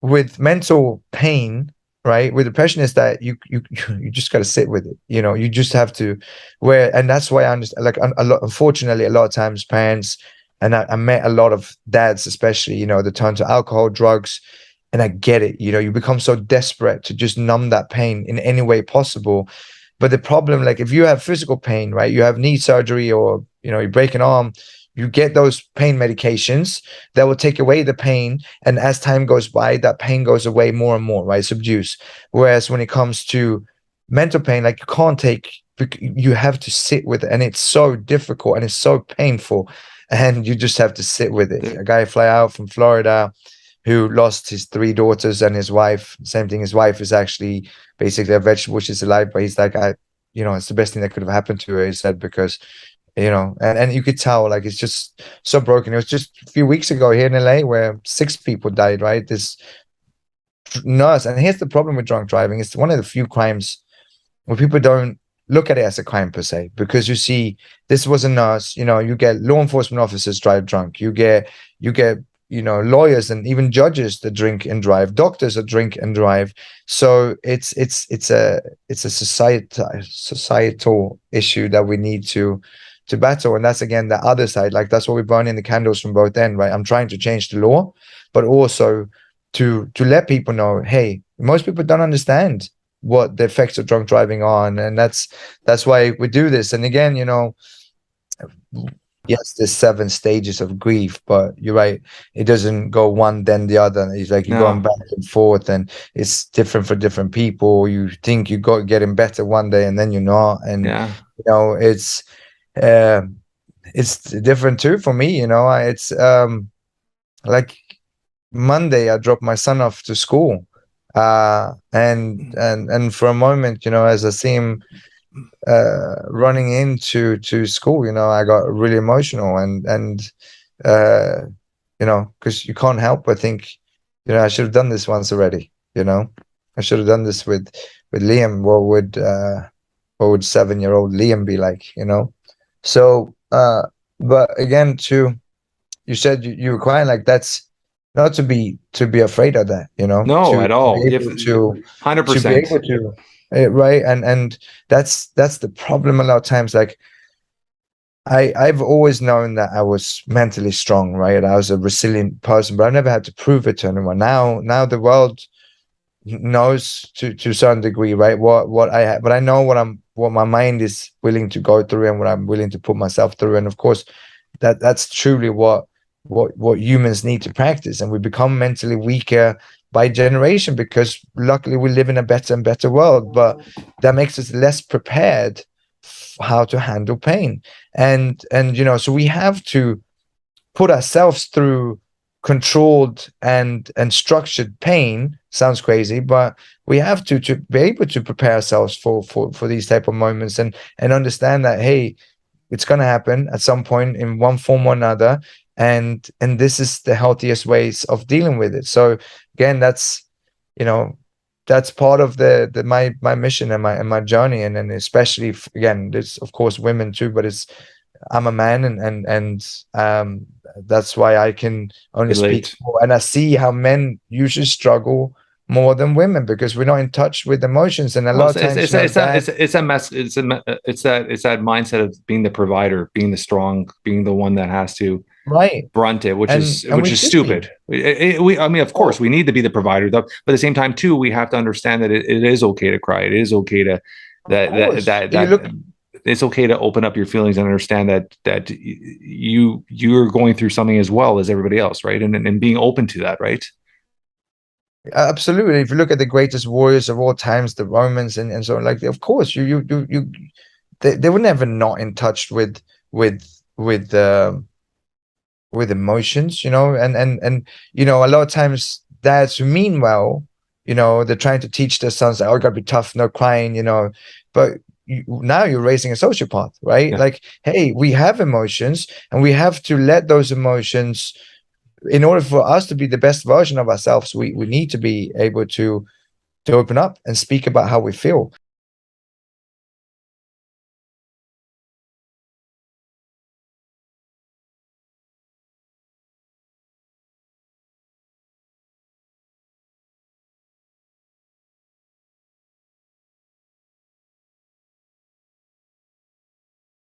with mental pain, right? With depression is that you just got to sit with it. You just have to and that's why I understand, like, a lot, unfortunately, a lot of times parents, and I met a lot of dads, especially, they turn to alcohol, drugs, and I get it. You become so desperate to just numb that pain in any way possible. But the problem, like, if you have physical pain, right, you have knee surgery, or you break an arm, you get those pain medications that will take away the pain, and as time goes by, that pain goes away more and more, right? Subdues. Whereas when it comes to mental pain, like, you have to sit with it, and it's so difficult and it's so painful, and you just have to sit with it. A guy fly out from Florida who lost his three daughters and his wife. Same thing. His wife is actually basically a vegetable. She's alive, but he's like, it's the best thing that could have happened to her, he said, because, and you could tell, like, it's just so broken. It was just a few weeks ago here in LA where 6 people died, right? This nurse, and here's the problem with drunk driving. It's one of the few crimes where people don't look at it as a crime per se, because you see, this was a nurse. You get law enforcement officers drive drunk. You get lawyers and even judges that drink and drive, doctors that drink and drive. So it's a societal issue that we need to battle. And that's, again, the other side. Like, that's what we're burning the candles from both ends, right? I'm trying to change the law, but also to let people know, hey, most people don't understand what the effects of drunk driving are, and that's why we do this. And again, yes, there's 7 stages of grief, but you're right, it doesn't go one then the other. It's like you're going No. back and forth, and it's different for different people. You think you got getting better one day, and then you're not. And Yeah. uh, it's different too for me. It's like Monday, I dropped my son off to school, and for a moment, as I see him running into to school, I got really emotional, and uh, because you can't help but think, I should have done this once already. I should have done this with Liam. What would 7-year-old Liam be like? So, but again, you said you were crying, like, that's not to be afraid of that, No, at to be all. If able to be 100%. able to, right? And that's the problem a lot of times. Like, I've always known that I was mentally strong, right? I was a resilient person, but I've never had to prove it to anyone. Now the world knows to a certain degree, right? What I have, but I know what my mind is willing to go through, and what I'm willing to put myself through. And of course, that's truly what humans need to practice. And we become mentally weaker by generation, because luckily we live in a better and better world, but that makes us less prepared how to handle pain. And so we have to put ourselves through controlled and structured pain. Sounds crazy, but we have to be able to prepare ourselves for these type of moments, and understand that, hey, it's going to happen at some point in one form or another, and this is the healthiest ways of dealing with it. So again, you know that's part of my mission and my journey. And especially, again, there's of course women too, but I'm a man, and that's why I can only speak Relate. for. And I see how men usually struggle more than women, because we're not in touch with emotions, and a Well, lot of times, dad, it's a mess. It's that mindset of being the provider, being the strong, being the one that has to right, brunt it, which and is and we should be. stupid. I mean, of course, Oh, we need to be the provider, though, but at the same time, too, we have to understand that it is okay to cry. It is okay to of course. You that look it's okay to open up your feelings and understand that you're going through something as well as everybody else, right? And being open to that, right? Absolutely. If you look at the greatest warriors of all times, the Romans, and so on, like, of course, they were never not in touch with with with emotions, and a lot of times dads who mean well, they're trying to teach their sons that, oh, you gotta be tough, no crying, but now you're raising a sociopath, right? Yeah. Like, hey, we have emotions, and we have to let those emotions, in order for us to be the best version of ourselves, we need to be able to open up and speak about how we feel.